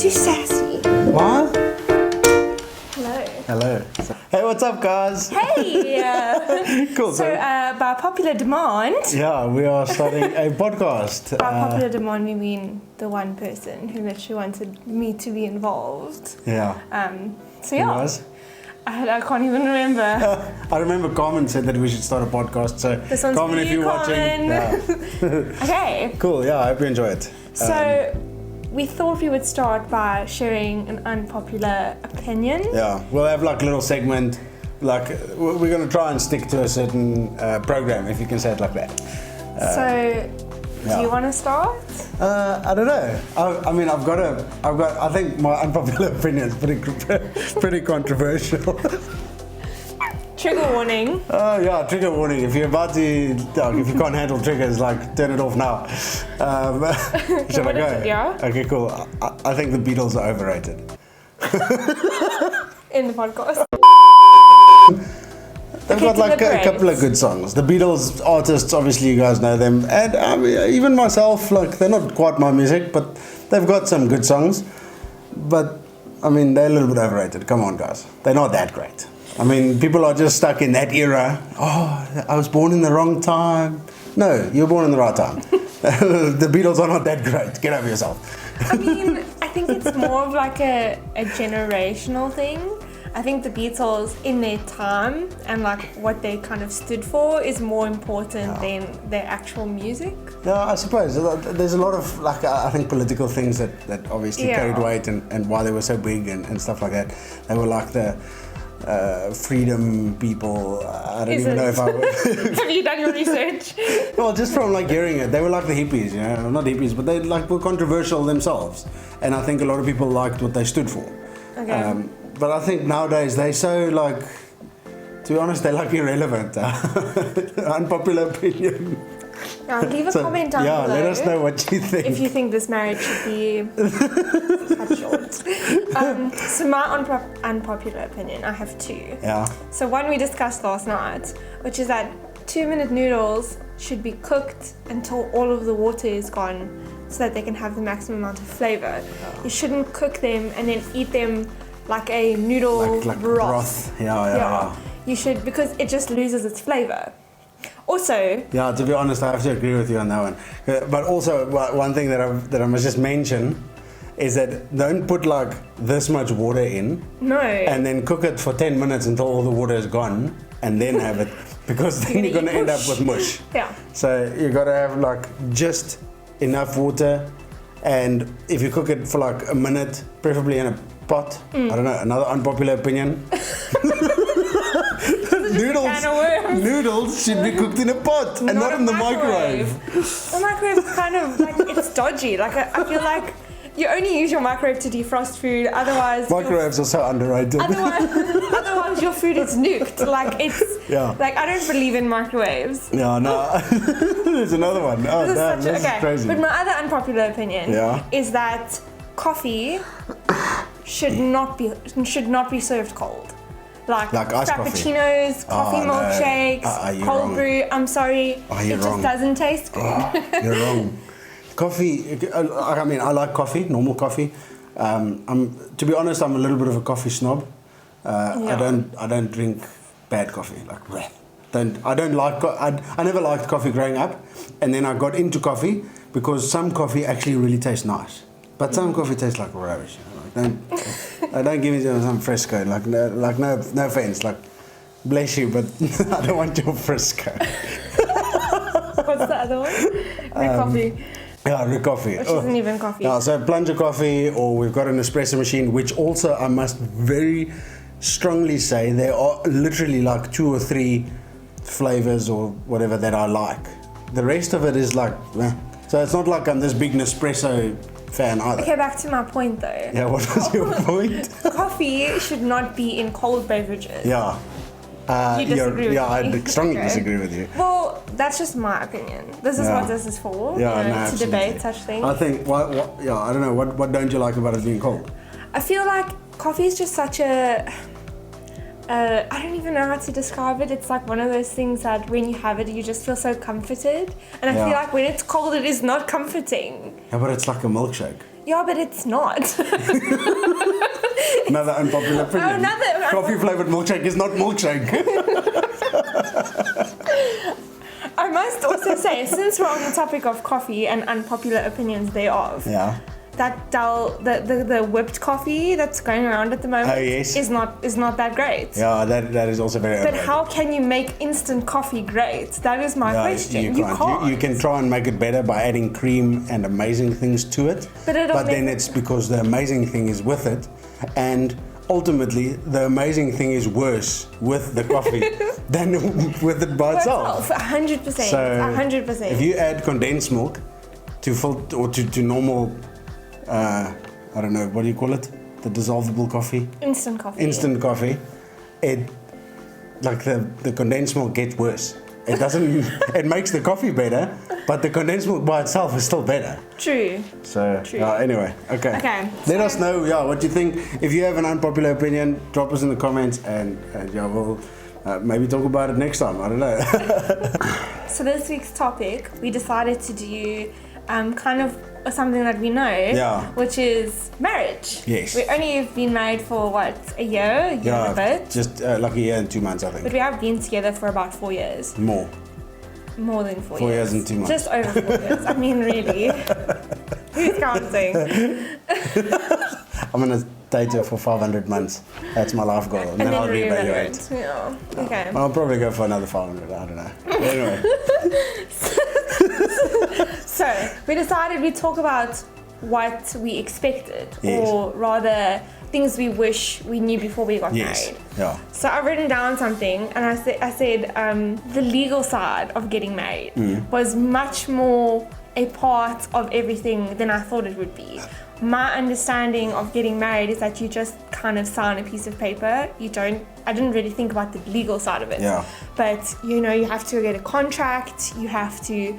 Too sassy. What? Hello. Hello. Hey, what's up, guys? Hey! Cool. So, by popular demand, Yeah, we are starting a podcast. by popular demand we mean the one person who literally wanted me to be involved. Yeah. So Who yeah, was? I can't even remember. I remember Carmen said that we should start a podcast. So, This one's Carmen, for if you, you're Carmen. watching, yeah. Okay, Cool. Yeah, I hope you enjoy it. so we thought we would start by sharing an unpopular opinion. Yeah, we'll have like a little segment. Like we're gonna try and stick to a certain program, if you can say it like that. So, yeah. do you want to start? I don't know. I think my unpopular opinion is pretty controversial. Trigger warning. Oh yeah, trigger warning. If you're about to, if you can't handle triggers, like turn it off now. Should I What is go? it, yeah? Okay, cool. I think the Beatles are overrated. In the podcast. They've Okay, got like a deliberate. couple of good songs. The Beatles artists, obviously you guys know them, and even myself, like they're not quite my music, but they've got some good songs. But I mean, they're a little bit overrated. Come on, guys, they're not that great. I mean, people are just stuck in that era. Oh, I was born in the wrong time. No, you were born in the right time. The Beatles are not that great. Get over yourself. I mean, I think it's more of like a generational thing. I think the Beatles in their time and like what they kind of stood for is more important than their actual music. Yeah, I suppose there's a lot of like I think political things that obviously carried weight and why they were so big and stuff like that. They were like the freedom people. I don't even know if I would. Have you done your research? Well, just from like hearing it, they were like the hippies, you know, not hippies, but they like were controversial themselves, and I think a lot of people liked what they stood for. Okay. But I think nowadays they so like, to be honest, they're like irrelevant. Unpopular opinion. Leave a comment down yeah, below. let us know what you think. If you think this marriage should be cut short. So my unpopular opinion, I have two. Yeah. So one we discussed last night, which is that 2-minute noodles should be cooked until all of the water is gone so that they can have the maximum amount of flavor. You shouldn't cook them and then eat them like a noodle like broth. Yeah. You should, because it just loses its flavor. Also, Yeah, to be honest, I have to agree with you on that one. But also, one thing that I must just mention is that don't put like this much water in no. and then cook it for 10 minutes until all the water is gone and then have it, because then you're going to end up with mush. Yeah. So you got to have like just enough water, and if you cook it for like a minute, preferably in a pot. I don't know, another unpopular opinion. Noodles should be cooked in a pot and not in the microwave. The microwave is kind of like, it's dodgy. Like I feel like you only use your microwave to defrost food. Otherwise, Microwaves are so underrated. otherwise your food is nuked. Like it's Yeah. like I don't believe in microwaves. Yeah, no. There's another one. Oh, damn, this is crazy. But my other unpopular opinion Yeah. is that coffee should not be served cold. Like iced coffee. frappuccinos, coffee Oh, no. milkshakes, You're cold wrong. brew. I'm sorry, You're it wrong. just doesn't taste good. You're wrong. Coffee, I mean, I like coffee, normal coffee. To be honest, I'm a little bit of a coffee snob. I don't drink bad coffee. Like, I never liked coffee growing up, and then I got into coffee because some coffee actually really tastes nice, but some coffee tastes like rubbish. You know? Don't give me some Fresco. No offense. Like, bless you, but I don't want your Fresco. What's the other one? Coffee. Yeah, Rick coffee. Which isn't even coffee. Yeah, so plunger coffee, or we've got an espresso machine, which also I must very strongly say there are literally like 2 or 3 flavors or whatever that I like. The rest of it is like, meh. So it's not like I'm this big Nespresso fan either. Okay, back to my point though. Yeah, what was your point? Coffee should not be in cold beverages. Yeah. You disagree with me? I strongly Okay. disagree with you. Well, that's just my opinion. This is what this is for. Yeah, you know, no, to absolutely. debate such things. I think, I don't know, what don't you like about it being cold? I feel like coffee is just such a I don't even know how to describe it. It's like one of those things that when you have it, you just feel so comforted. And I feel like when it's cold, it is not comforting. Yeah, but it's like a milkshake. Yeah, but it's not. Another unpopular opinion. Coffee flavored milkshake is not milkshake. I must also say, since we're on the topic of coffee and unpopular opinions thereof, Yeah. that the whipped coffee that's going around at the moment is not that great. Yeah, that is also very. But how can you make instant coffee great? That is my question. You can't. You can try and make it better by adding cream and amazing things to it. But then it's because the amazing thing is with it, and ultimately the amazing thing is worse with the coffee than with it by itself. 100%. So 100%. if you add condensed milk to normal, I don't know, what do you call it? The dissolvable coffee? Instant coffee. Instant coffee. It, like the condensed milk gets worse. It doesn't, it makes the coffee better, but the condensed milk by itself is still better. True. So, True. Anyway, okay. Let us know, what you think. If you have an unpopular opinion, drop us in the comments and we'll maybe talk about it next time. I don't know. So this week's topic, we decided to do kind of something that we know, which is marriage. Yes. We only have been married for a year and a bit. Just like a year and 2 months, I think. But we have been together for about 4 years. More than 4 years. 4 years and 2 months. Just over 4 years. I mean, really. Who's counting? I'm gonna date her for 500 months. That's my life goal, and then I'll reevaluate. Yeah. Okay. I'll probably go for another 500. I don't know. Anyway. So we decided we'd talk about what we expected, Yes. or rather things we wish we knew before we got married. Yeah. So I've written down something, and I said the legal side of getting married was much more a part of everything than I thought it would be. My understanding of getting married is that you just kind of sign a piece of paper. I didn't really think about the legal side of it. Yeah. But you have to get a contract, you have to,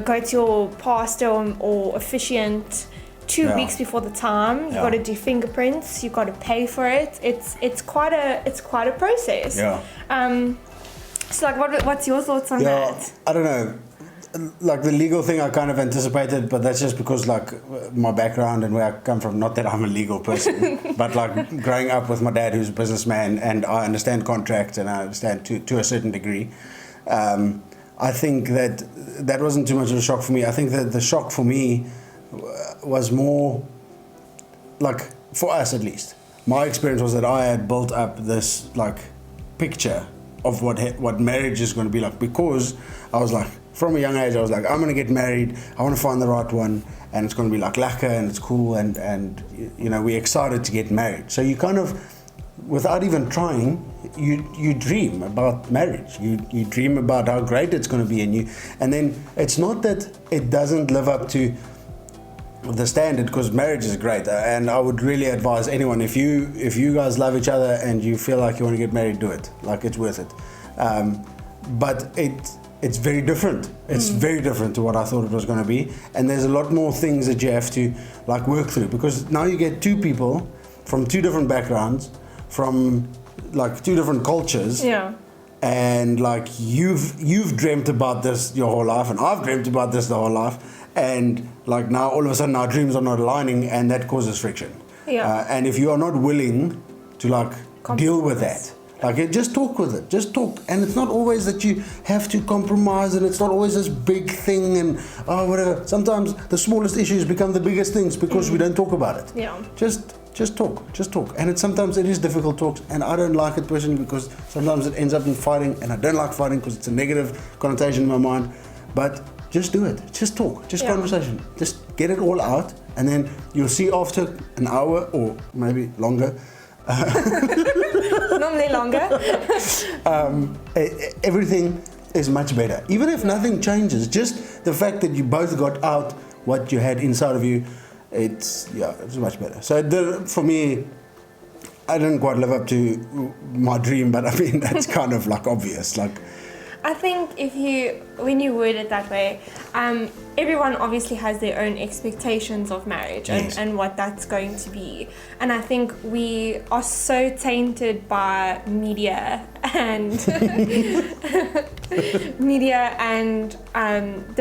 go to your pastor or officiant 2 weeks before the time. You've got to do fingerprints, you've got to pay for it. It's quite a process. Yeah. So what's your thoughts on that? I don't know. Like the legal thing I kind of anticipated, but that's just because like my background and where I come from, not that I'm a legal person, but like growing up with my dad who's a businessman, and I understand contracts and I understand to a certain degree. I think that wasn't too much of a shock for me. I think that the shock for me was more like, for us at least, my experience was that I had built up this like picture of what marriage is going to be like, because I was like, from a young age, I was like, I'm going to get married, I want to find the right one, and it's going to be like lekker and it's cool, and we're excited to get married. So you kind of, without even trying, you dream about marriage. You dream about how great it's going to be, and then it's not that it doesn't live up to the standard, because marriage is great, and I would really advise anyone, if you guys love each other and you feel like you want to get married, do it. Like, it's worth it. But it's very different. It's very different to what I thought it was going to be, and there's a lot more things that you have to like work through, because now you get two people from two different backgrounds, from like two different cultures. Yeah. And like you've dreamt about this your whole life, and I've dreamt about this the whole life, and like now all of a sudden our dreams are not aligning, and that causes friction. Yeah. And if you are not willing to like deal with that, like, just talk with it, just talk. And it's not always that you have to compromise, and it's not always this big thing and whatever. Sometimes the smallest issues become the biggest things because we don't talk about it. Yeah. Just talk. And sometimes it is difficult talks, and I don't like it personally, because sometimes it ends up in fighting, and I don't like fighting because it's a negative connotation in my mind. But just do it. Just talk. Just conversation. Just get it all out, and then you'll see after an hour or maybe longer. Normally longer. Everything is much better. Even if nothing changes, just the fact that you both got out what you had inside of you, it's much better. So for me, I didn't quite live up to my dream, but I mean, that's kind of like obvious. Like, I think when you word it that way, everyone obviously has their own expectations of marriage Yes. and what that's going to be. And I think we are so tainted by media and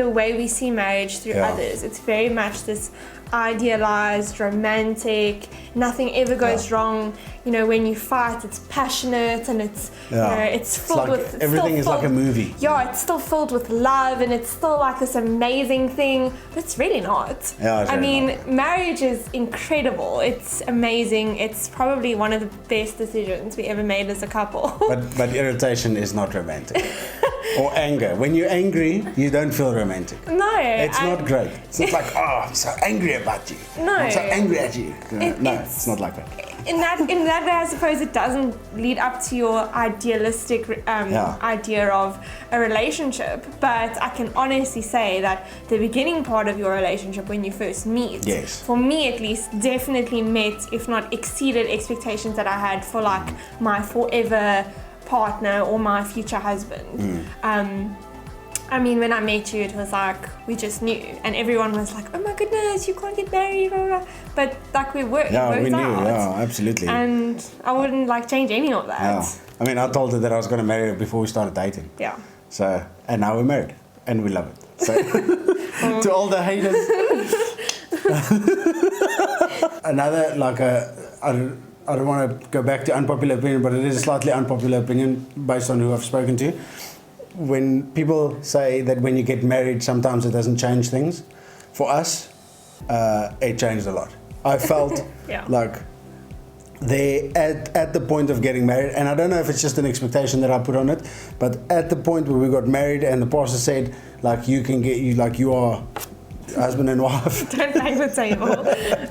the way we see marriage through Yeah. others. It's very much this idealized, romantic, nothing ever goes wrong. You know, when you fight, it's passionate and it's it's filled like with everything still is like a filled- movie. Yeah, it's still filled with love and it's still like this amazing thing, but it's really not. Yeah, it's I really mean, marriage is incredible. It's amazing. It's probably one of the best decisions we ever made as a couple. But irritation is not romantic. Or anger. When you're angry, you don't feel romantic. No, It's not great. It's not like, oh, I'm so angry about you. No. I'm so angry at you. No, it's not like that. In that way, I suppose it doesn't lead up to your idealistic idea of a relationship. But I can honestly say that the beginning part of your relationship, when you first meet, Yes. for me at least, definitely met, if not exceeded, expectations that I had for like my forever partner or my future husband. I mean, when I met you, it was like we just knew, and everyone was like, "Oh my goodness, you can't get married," blah, blah, blah. But like we worked, Yeah, we knew. out, Yeah, absolutely. and I wouldn't like change any of that. Yeah. I mean, I told her that I was going to marry her before we started dating. Yeah. So, and now we're married, and we love it. So, to all the haters. Another, like I don't want to go back to unpopular opinion, but it is a slightly unpopular opinion based on who I've spoken to. When people say that when you get married, sometimes it doesn't change things. For us, it changed a lot. I felt Yeah. like they at the point of getting married, and I don't know if it's just an expectation that I put on it, but at the point where we got married and the pastor said, like, you are husband and wife. Don't bang the table.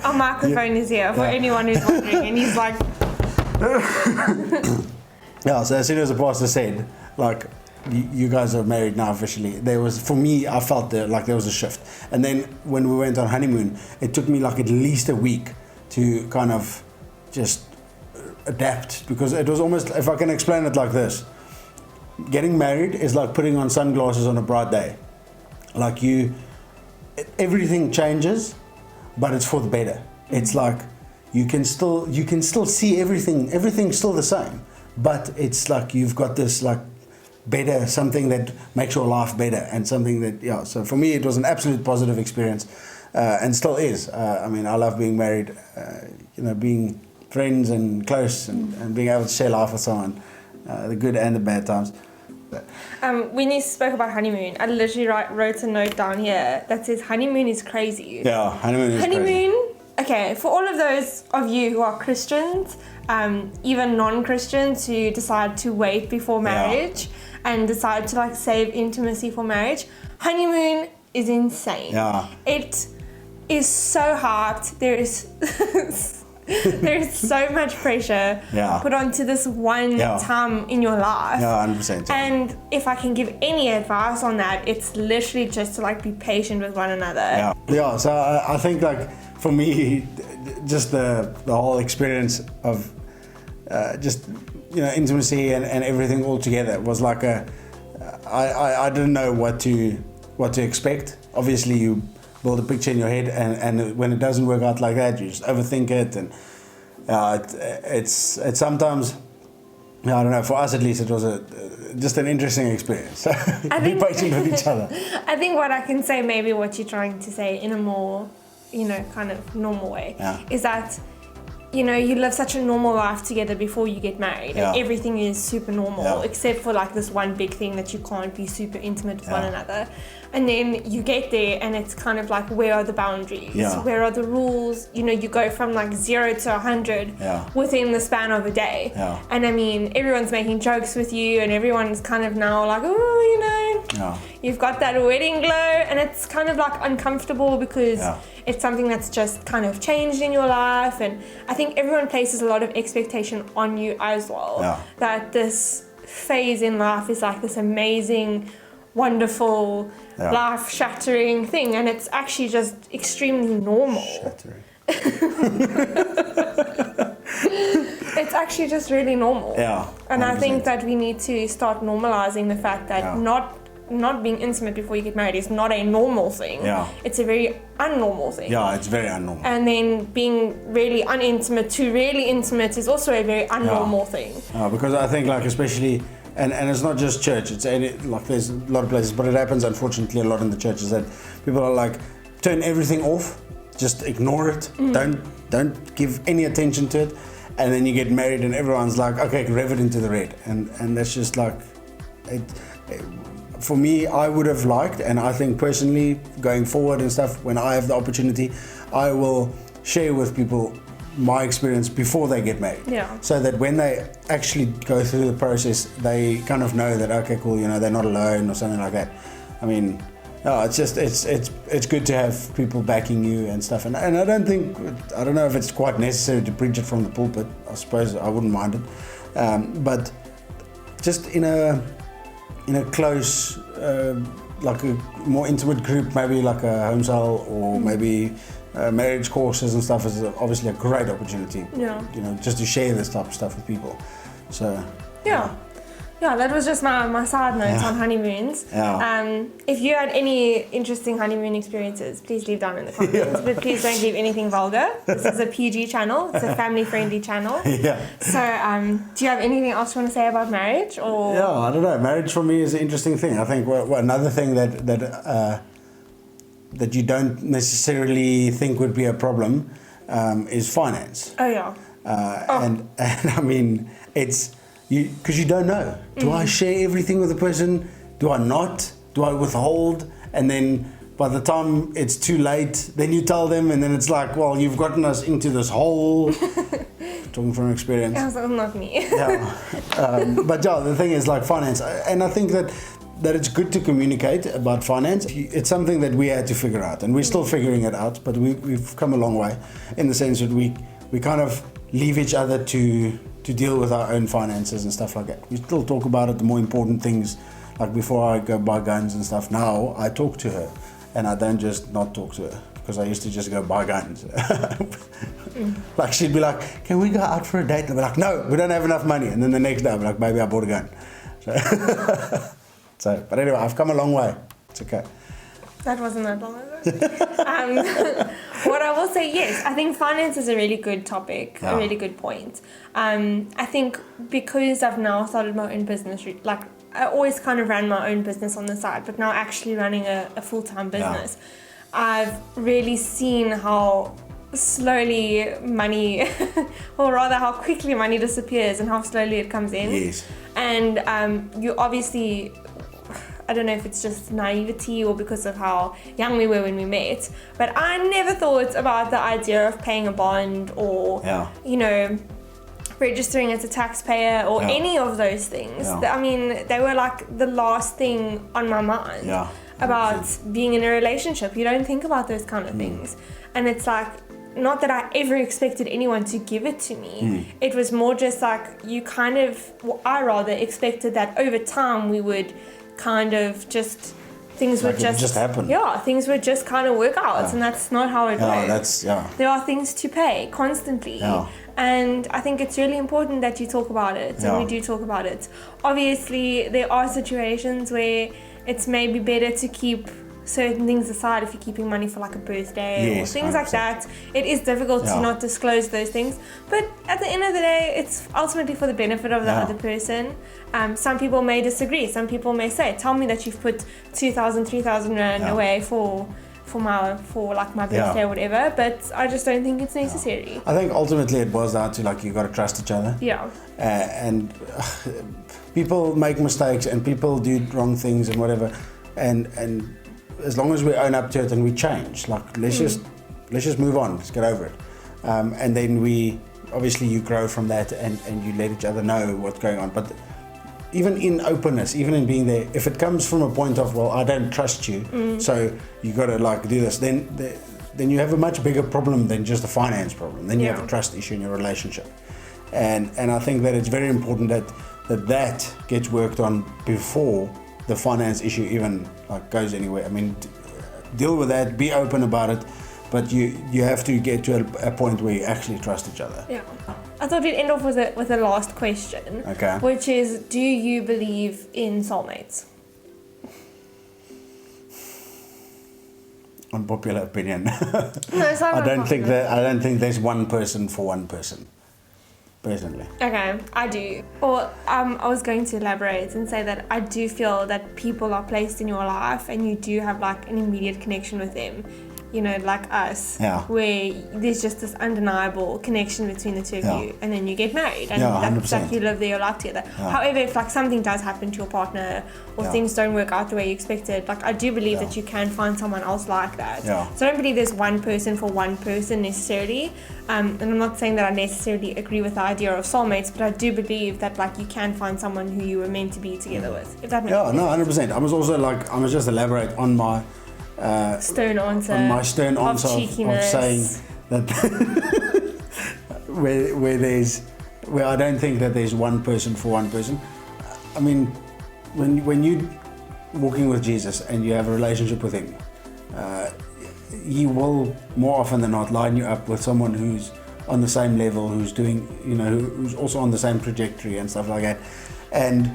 Our microphone is here for anyone who's wondering, and he's like, Yeah, so as soon as the pastor said, like, you guys are married now officially, there was, for me, I felt like there was a shift. And then when we went on honeymoon, it took me like at least a week to kind of just adapt, because it was almost, if I can explain it like this, getting married is like putting on sunglasses on a bright day. Like everything changes, but it's for the better. It's like you can still see everything's still the same, but it's like you've got this like better, something that makes your life better, and something that so for me it was an absolute positive experience, and still is. I mean, I love being married, being friends and close, and being able to share life with someone, the good and the bad times. when you spoke about honeymoon, I literally wrote a note down here that says honeymoon is crazy. Yeah, honeymoon is crazy. Okay, for all of those of you who are Christians, even non-Christians who decide to wait before marriage and decide to like save intimacy for marriage, honeymoon is insane. Yeah. It is so hyped. There is so much pressure put onto this one time in your life. Yeah, 100%. And if I can give any advice on that, it's literally just to like be patient with one another. Yeah. So I think like for me, just the whole experience of just intimacy and everything all together was like I didn't know what to expect. Obviously, you build a picture in your head, and when it doesn't work out like that, you just overthink it, and it's sometimes, I don't know, for us at least, it was just an interesting experience. So be patient with each other. I think what I can say, maybe what you're trying to say in a more, kind of normal way, is that, you live such a normal life together before you get married. And everything is super normal, except for like this one big thing that you can't be super intimate with one another. And then you get there and it's kind of like, where are the boundaries? Where are the rules? You go from like 0 to 100 within the span of a day. And I mean, everyone's making jokes with you, and everyone's kind of now like, you've got that wedding glow, and it's kind of like uncomfortable because it's something that's just kind of changed in your life. And I think everyone places a lot of expectation on you as well. That this phase in life is like this amazing, wonderful, life-shattering thing, and it's actually just extremely normal. Shattering. It's actually just really normal. Yeah. And I 100%. think that we need to start normalizing the fact that Yeah. not being intimate before you get married is not a normal thing. Yeah. It's a very unnormal thing. Yeah, it's very unnormal. And then being really unintimate to really intimate is also a very unnormal thing. Because I think, like, especially, and it's not just church, it's like there's a lot of places, but it happens unfortunately a lot in the churches that people are like, turn everything off, just ignore it, don't give any attention to it, and then you get married and everyone's like, okay, rev it into the red, and that's just like, for me, I would have liked, and I think personally, going forward and stuff, when I have the opportunity, I will share with people my experience before they get married. Yeah. So that when they actually go through the process, they kind of know that, okay, cool, they're not alone or something like that. I mean, it's just, it's good to have people backing you and stuff. And I don't know if it's quite necessary to preach it from the pulpit. I suppose I wouldn't mind it. But just in a close, like a more intimate group, maybe like a home cell or maybe marriage courses and stuff is obviously a great opportunity. Yeah. Just to share this type of stuff with people. So. Yeah, that was just my side notes on honeymoons. Yeah. If you had any interesting honeymoon experiences, please leave down in the comments. But please don't leave anything vulgar. This is a PG channel. It's a family-friendly channel. Yeah. So, do you have anything else you want to say about marriage? Or Yeah, I don't know. Marriage for me is an interesting thing. I think another thing that you don't necessarily think would be a problem is finance. Oh yeah. And I mean, it's because you don't know. Do I share everything with the person? Do I not? Do I withhold? And then by the time it's too late, then you tell them, and then it's like, well, you've gotten us into this hole. Talking from experience. Yeah, so not me. Yeah. But yeah, the thing is like finance, and I think that it's good to communicate about finance. It's something that we had to figure out, and we're still figuring it out, but we've come a long way in the sense that we kind of leave each other to deal with our own finances and stuff like that. We still talk about it, the more important things, like before I go buy guns and stuff. Now I talk to her, and I don't just not talk to her, because I used to just go buy guns. Like she'd be like, can we go out for a date? And I'd be like, no, we don't have enough money. And then the next day I'd be like, baby, I bought a gun. So, but anyway, I've come a long way. It's okay. That wasn't that long ago. What I will say, yes, I think finance is a really good topic, a really good point. I think because I've now started my own business, like I always kind of ran my own business on the side, but now actually running a full-time business, I've really seen how slowly money, or rather how quickly money disappears and how slowly it comes in. Yes. And you obviously, I don't know if it's just naivety or because of how young we were when we met, but I never thought about the idea of paying a bond or, registering as a taxpayer or any of those things. I mean, they were like the last thing on my mind about being in a relationship. You don't think about those kind of things. And it's like, not that I ever expected anyone to give it to me. It was more just like I rather expected that over time we would kind of just, things would just happen. Yeah, things would just kind of work out, and that's not how it works. There are things to pay constantly. And I think it's really important that you talk about it, and we do talk about it. Obviously, there are situations where it's maybe better to keep certain things aside if you're keeping money for like a birthday or things 100%. Like that. It is difficult to not disclose those things, but at the end of the day, it's ultimately for the benefit of the other person. Some people may disagree. Some people may say, tell me that you've put 2,000, 3,000 rand away for my birthday or whatever, but I just don't think it's necessary. I think ultimately it boils down to like you got to trust each other. And people make mistakes and people do wrong things and whatever, and as long as we own up to it and we change, like let's just move on, let's get over it, and then you grow from that, and you let each other know what's going on. But even in openness, even in being there, if it comes from a point of, well, I don't trust you, so you got to like do this, then you have a much bigger problem than just a finance problem. Then you have a trust issue in your relationship, and I think that it's very important that gets worked on before the finance issue even like goes anywhere. I mean, deal with that, be open about it, but you have to get to a point where you actually trust each other. Yeah. I thought we'd end off with a last question. Okay. Which is, do you believe in soulmates? Unpopular opinion. No, it's not I don't unpopular. think there's one person for one person. Personally. Okay, I do. Or I was going to elaborate and say that I do feel that people are placed in your life and you do have like an immediate connection with them. You know, like us, Yeah. where there's just this undeniable connection between the two of Yeah. you, and then you get married, and Yeah, that's 100%. like you live your life together. Yeah. However, if like something does happen to your partner, or Yeah. things don't work out the way you expected, like I do believe Yeah. that you can find someone else like that. Yeah. So I don't believe there's one person for one person necessarily, and I'm not saying that I necessarily agree with the idea of soulmates, but I do believe that like you can find someone who you were meant to be together with. If that makes Yeah, sense. no, 100%. I must just elaborate on my Stern answer. on my stern of answer of cheekiness. saying that where I don't think that there's one person for one person. I mean, when you're walking with Jesus and you have a relationship with him, he will more often than not line you up with someone who's on the same level, who's doing, who's also on the same trajectory and stuff like that. And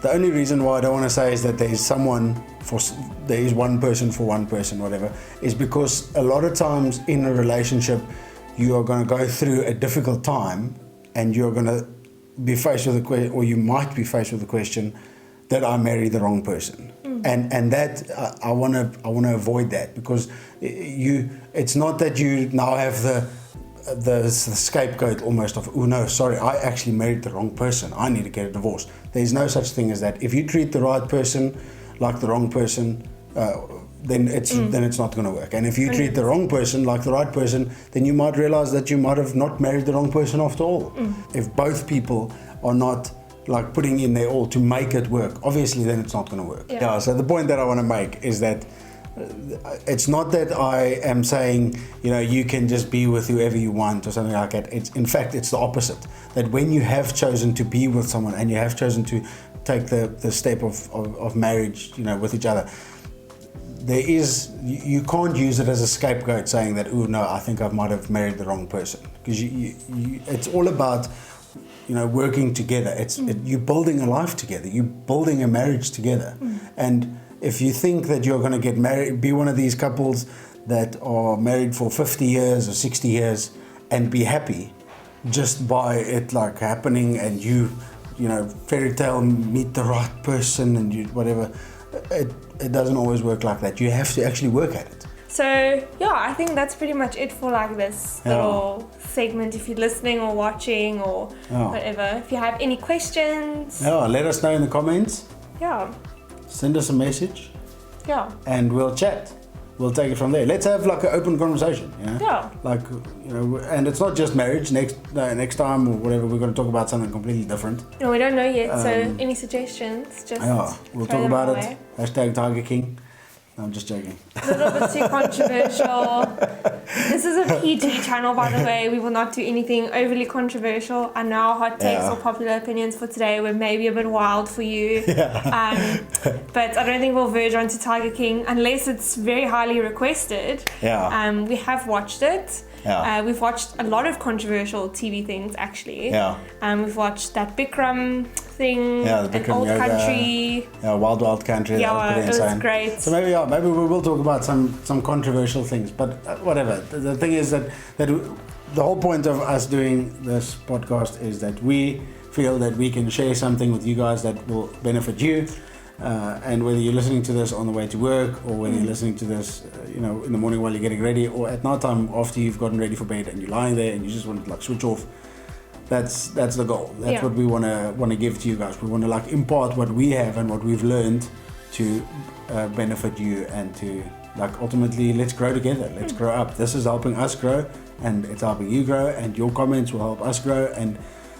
the only reason why I don't want to say is that there is one person for one person, whatever, is because a lot of times in a relationship, you are going to go through a difficult time, and you're going to be faced with or you might be faced with the question that I married the wrong person, and that I want to avoid that, because it's not that you now have the scapegoat almost of, oh no, sorry, I actually married the wrong person, I need to get a divorce. There's no such thing as that. If you treat the right person like the wrong person, then it's not going to work. And if you treat the wrong person like the right person, then you might realize that you might have not married the wrong person after all. If both people are not like putting in their all to make it work, obviously then it's not going to work. Yeah. So the point that I want to make is that it's not that I am saying, you can just be with whoever you want or something like that. In fact, it's the opposite. That when you have chosen to be with someone and you have chosen to take the step of marriage, with each other, you can't use it as a scapegoat saying that, oh no, I think I might have married the wrong person. Because it's all about, working together. You're building a life together. You're building a marriage together. And if you think that you're going to get married, be one of these couples that are married for 50 years or 60 years and be happy just by it like happening, and fairy tale meet the right person and you whatever, it doesn't always work like that. You have to actually work at it. So yeah, I think that's pretty much it for like this little segment. If you're listening or watching or whatever, if you have any questions, let us know in the comments. Send us a message, and we'll chat. We'll take it from there. Let's have like an open conversation. Like and it's not just marriage. Next time or whatever, we're going to talk about something completely different. No, we don't know yet. So any suggestions? Just we'll throw talk them about our it. way. Hashtag Tiger King. No, I'm just joking. A little bit too controversial. This is a PG channel, by the way. We will not do anything overly controversial. I know our hot takes or popular opinions for today were maybe a bit wild for you. But I don't think we'll verge onto Tiger King unless it's very highly requested. We have watched it. We've watched a lot of controversial TV things, actually. We've watched that Bikram thing, the Bikram an old yoga, country. Wild Wild Country. Yeah, that it was was great. So maybe we will talk about some controversial things, but whatever. The thing is that the whole point of us doing this podcast is that we feel that we can share something with you guys that will benefit you. And whether you're listening to this on the way to work, or whether you're listening to this, in the morning while you're getting ready, or at night time after you've gotten ready for bed and you're lying there and you just want to like switch off, that's the goal. That's what we want to give to you guys. We want to like impart what we have and what we've learned to benefit you, and to like ultimately let's grow together. Let's grow up. This is helping us grow, and it's helping you grow, and your comments will help us grow. And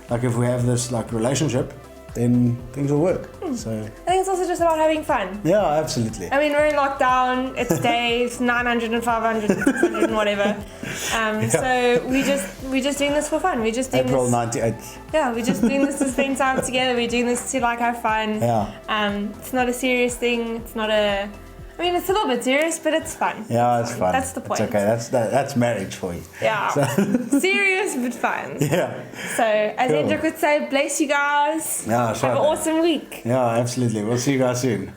like if we have this like relationship, then things will work. So I think it's also just about having fun. Yeah, absolutely. I mean, we're in lockdown. It's days 900 and 500 and 600 and whatever. So we're just doing this for fun. We're just doing April this. '98. Yeah, we're just doing this to spend time together. We're doing this to like have fun. It's not a serious thing. It's not a I mean, it's a little bit serious, but it's fun. Yeah, it's fun. That's the point. It's okay. That's marriage for you. Yeah. Serious but fun. Yeah. So, as Cool. Hendrik would say, bless you guys. Yeah, sure. Have an awesome week. Yeah, absolutely. We'll see you guys soon.